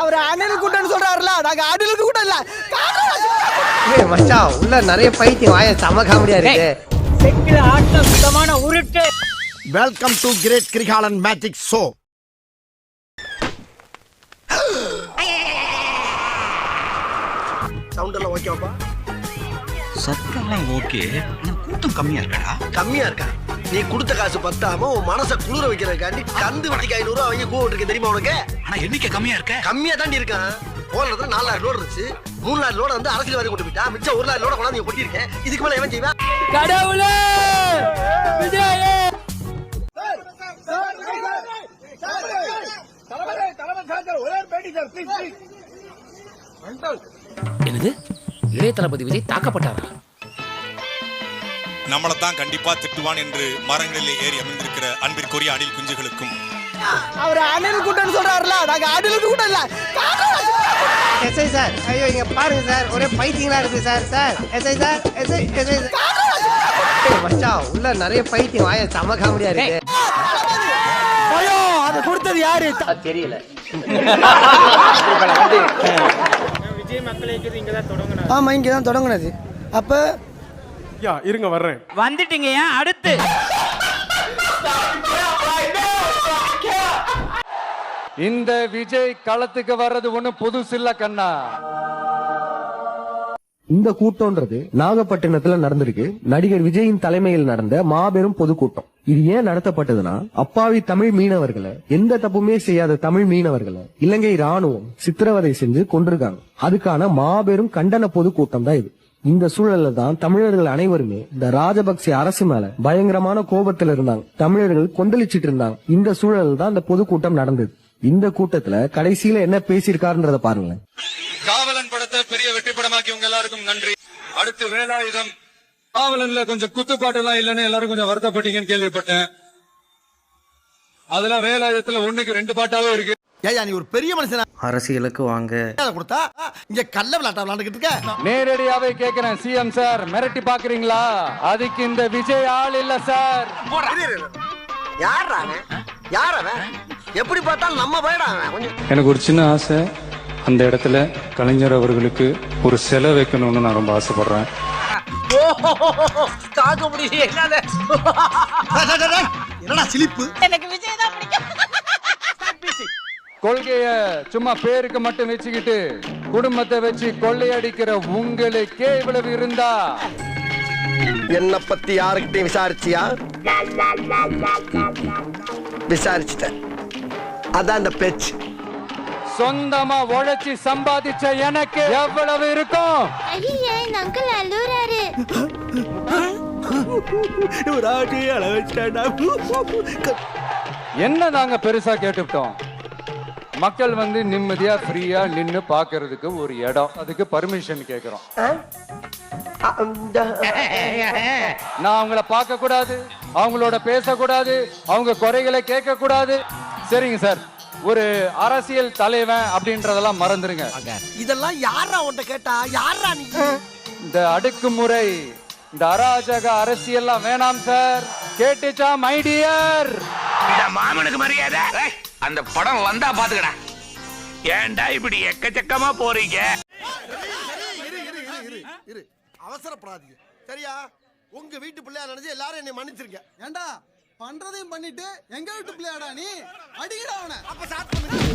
அவர் அணில் கூட்டம்னு சொல்றாருல, நாங்க அணிலுக்கு கூட்டம் இல்ல. ஏய் மச்சான், உள்ள நிறைய பைத்தியம் வாய செம காமெடியா இருக்கு. செக்கில ஆட்டம் சுத்தமான உருட்டு. Welcome to great Kirikalan magic show. Sound எல்லாம் ஓகேவாப்பா? சத்தம்லாம் ஓகே. கூட்டம் கம்மியா இருக்கா? கம்மியா இருக்கா? நீ கொடுத்த காசு பத்தாம உன் மனசை குளிர வைக்கிறதுக்காண்டி கந்து வட்டிக்கு 500 ரூபா வாங்கி கூப்பிட்டு இருக்க தெரியுமா உனக்கு? ஆனா எண்ணிக்கை கம்மியா இருக்க. கம்மியா தாண்டி இருக்கான். போனதுல 4000 லோடு இருந்துச்சு. 3000 லோட வந்து அரசியல்வாதி கொண்டு போயிட்டா. மிச்சம் 1000 லோட கொண்டாந்து நீ கொட்டிருக்கேன். இதுக்கு மேல எவன் செய்வா? கடவுளே விஜய் என்னது இளைய தளபதி விஜய் தாக்கப்பட்டாரா? நம்மளை தான் கண்டிப்பா திட்டுவான் என்று மரங்களில் ஏறி அமர்ந்திருக்கிற அன்பிற்குரிய அணில் குஞ்சுகளுக்கும் அவர் அணில் கூட்டம்னு சொல்றாருல, நாங்க அணிலுக்கு கூட்டம் இல்ல. எஸ்ஐ சார், ஐயோ இங்க பாருங்க சார், ஒரே பைத்தியங்களா இருக்கு sir. Sir SI sir, SI மச்சான், உள்ள நிறைய பைத்தியம் வாய செம காமெடியா இருக்கு. ஐயோ, அத கொடுத்தது யாரு? தெரியல. விஜய் மக்கள் இயக்கத்தை இங்க தான் தொடங்குனாங்க. ஆமா, இங்க தான் தொடங்குனது. அப்ப இருங்க வர்றேன். வந்துட்டீங்க. ஏன் அடுத்து இந்த விஜய் களத்துக்கு வர்றது ஒண்ணும் புதுசு இல்ல கண்ணா. இந்த கூட்டம்ன்றது நாகப்பட்டினத்துல நடந்திருக்கு. நடிகர் விஜயின் தலைமையில் நடந்த மாபெரும் பொதுக்கூட்டம். இது ஏன் நடத்தப்பட்டதுன்னா, அப்பாவி தமிழ் மீனவர்களை, எந்த தப்புமே செய்யாத தமிழ் மீனவர்களை இலங்கை ராணுவம் சித்திரவதை செஞ்சு கொண்டிருக்காங்க. அதுக்கான மாபெரும் கண்டன பொதுக்கூட்டம் தான் இது. இந்த சூழல்ல தான் தமிழர்கள் அனைவருமே இந்த ராஜபக்சே அரசு மேல பயங்கரமான கோபத்துல இருந்தாங்க. தமிழர்கள் கொந்தளிச்சிட்டு இருந்தாங்க. இந்த சூழல் தான் இந்த பொதுக்கூட்டம் நடந்தது. இந்த கூட்டத்துல கடைசியில என்ன பேசியிருக்காருன்றத பாருங்களேன். காவலன் படத்தை பெரிய வெற்றி படமாக்கி உங்க எல்லாருக்கும் நன்றி. அடுத்து வேலாயுதம். காவலன்ல கொஞ்சம் குத்துப்பாட்டு எல்லாம் இல்லன்னு எல்லாரும் கொஞ்சம் வருத்தப்பட்டீங்கன்னு கேள்விப்பட்டேன். அதெல்லாம் வேலாயுதத்துல 1க்கு 2 பாட்டாவே இருக்கு. ஏயா நீ ஒரு பெரிய மனுஷனா? அரசியலுக்கு வாங்க. கொடுத்தா இங்க கள்ள விளையாட்டா விளையாண்டுகிட்டு இருக்க. நேரடியாவே கேக்குறேன், சிஎம் சார் மிரட்டி பாக்குறீங்களா? அதுக்கு இந்த விஜய் ஆள் இல்ல சார். யார் அவன்? எப்படி பார்த்தாலும் நம்ம போயிடா. எனக்கு ஒரு சின்ன ஆசை, அந்த இடத்துல கலைஞர் அவர்களுக்கு ஒரு சிலை வைக்கணும்னு நான் ரொம்ப ஆசைப்படுறேன். தாக்க முடியல என்னால. என்னடா சிலிப்பு? எனக்கு விஜய் தான் பிடிக்கும். கொள்கைய சும்மா பேருக்கு மட்டும் வச்சுக்கிட்டு குடும்பத்தை வச்சு கொள்ளையடிக்கிற உங்களுக்கே இவ்வளவு இருந்தா என்ன பத்தி யாருக்கிட்டையும் விசாரிச்சியா? விசாரிச்சுட்டேன். அதான் அந்த பேச்சு. சொந்தமா உழைச்சி சம்பாதிச்ச எனக்கு எவ்வளவு இருக்கும்? ஐயா இந்த அங்கிள் அழுறாரு. ஒரு ஆட்டி அளவச்சாடா. என்ன நாங்க பெருசா கேட்டுட்டோம்? மக்கள் வந்து நிம்மதியா ஃப்ரீயா நின்னு பாக்குறதுக்கு ஒரு இடம், அதுக்கு பர்மிஷன் கேக்குறோம். நான் அவங்கள பார்க்க கூடாது, அவங்களோட பேசக்கூடாது, அவங்க குறைகளை கேட்க கூடாது. சரிங்க சார், ஒரு அரசியல் தலைவன் அப்படின்றதெல்லாம் மறந்துருங்க. இதெல்லாம் யாரா உன்கிட்ட கேட்டா? யாரா நீ? இந்த அடுக்குமுறை, இந்த அராஜக அரசியல்லாம் வேணாம் சார். கேட்டுச்சா மை டியர்? இந்த மாமனுக்கு மரியாதை. அந்த படம் வந்தா பாத்துக்கடா. ஏன்டா இப்படி எக்கச்சக்கமா போறீங்க? அவசரப்படாதீங்க சரியா? உங்க வீட்டு பிள்ளையா நினைச்சு எல்லாரும் என்னை மன்னிச்சிருங்க. ஏண்டா பண்றதையும் பண்ணிட்டு எங்க வீட்டு பிள்ளையாடா நீ? அடிக்கடா அவனை. அப்ப சாப்பிட்டு